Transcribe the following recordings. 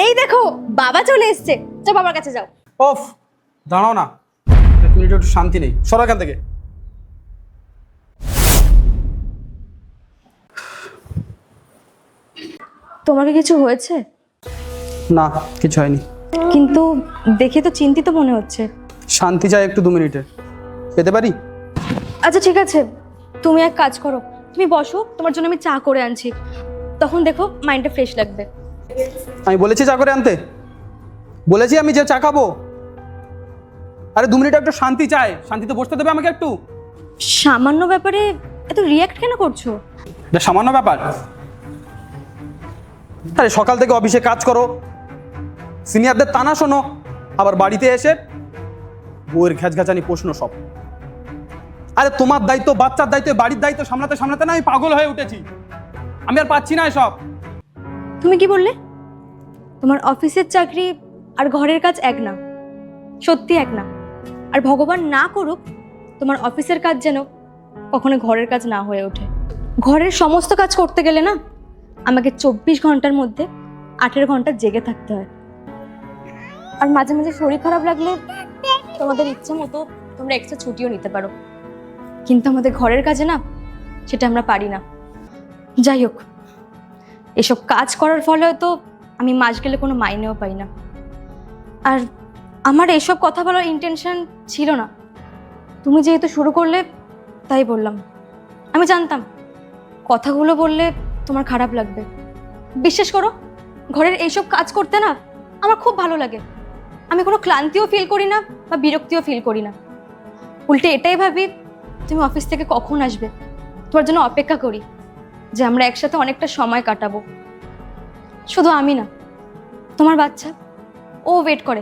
এই দেখো বাবা চলে এসেছে, যাও বাবার কাছে যাও। অফ, দাঁড়াও না, তুমি একটু শান্তি নেই, সরো এখান থেকে। তোমার কি কিছু হয়েছে? না, কিছু হয়নি। কিন্তু দেখে তো চিন্তিত মনে হচ্ছে। শান্তি চাই একটু, 2 মিনিটে পেতে পারি? আচ্ছা ঠিক আছে, তুমি এক কাজ করো, তুমি বসো, তোমার জন্য আমি চা করে আনছি, তখন দেখো মাইন্ডটা ফ্রেশ লাগবে। আমি বলেছি চা করে আনতে, বলেছি আমি যে চা খাবো। আরে 2 মিনিট একটু শান্তি চাই, শান্তিতে বসতে দেবে আমাকে একটু? সামান্য ব্যাপারে এত রিয়াক্ট কেন করছো? এটা সামান্য ব্যাপার? আরে সকাল থেকে অফিসে কাজ করো, সিনিয়রদের তানা শোনো, আবার বাড়িতে এসে বউয়ের ঘ্যাচঘ্যাচানি প্রশ্ন সব। আরে তোমার দায়িত্ব, বাচ্চার দায়িত্ব, বাড়ির দায়িত্ব সামলাতে সামলাতে না আমি পাগল হয়ে উঠেছি। আমি আর পাচ্ছি না এসব। তুমি কি বললে? তোমার অফিসের চাকরি আর ঘরের কাজ এক না, সত্যি এক না। আর ভগবান না করুক তোমার অফিসের কাজ যেন কখনো ঘরের কাজ না হয়ে ওঠে। ঘরের সমস্ত কাজ করতে গেলে না আমাকে 24 ঘন্টার মধ্যে 18 ঘন্টা জেগে থাকতে হয়। আর মাঝে মাঝে শরীর খারাপ লাগলে তোমাদের ইচ্ছে মতো তোমরা এক্সট্রা ছুটিও নিতে পারো, কিন্তু আমাদের ঘরের কাজে না সেটা আমরা পারি না। যাই হোক, এসব কাজ করার ফলে হয়তো আমি মাস গেলে কোনো মাইনেও পাই না। আর আমার এসব কথা বলার ইন্টেনশন ছিল না, তুমি যেহেতু শুরু করলে তাই বললাম। আমি জানতাম কথাগুলো বললে তোমার খারাপ লাগবে। বিশ্বাস করো, ঘরের এইসব কাজ করতে না আমার খুব ভালো লাগে। আমি কোনো ক্লান্তিও ফিল করি না বা বিরক্তিও ফিল করি না। উল্টে এটাই ভাবি তুমি অফিস থেকে কখন আসবে, তোমার জন্য অপেক্ষা করি যে আমরা একসাথে অনেকটা সময় কাটাবো। শুধু আমি না, তোমার বাচ্চা ও ওয়েট করে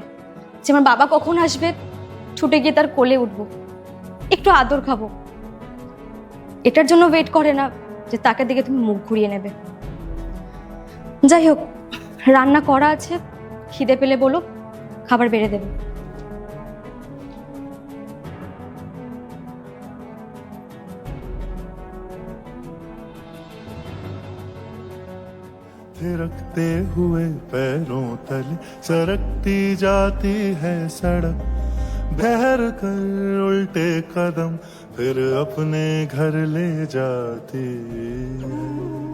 যে আমার বাবা কখন আসবে, ছুটে গিয়ে তার কোলে উঠবো, একটু আদর খাবো। এটার জন্য ওয়েট করে না যে তাকে দেখে তুমি মুখ ঘুরিয়ে নেবে। যাই হোক, রান্না করা আছে, খিদে পেলে বলো, খাবার বেড়ে দেবে। थिरकते हुए पैरों तले सरकती जाती है सड़क, बहर कर उल्टे कदम फिर अपने घर ले जाती है।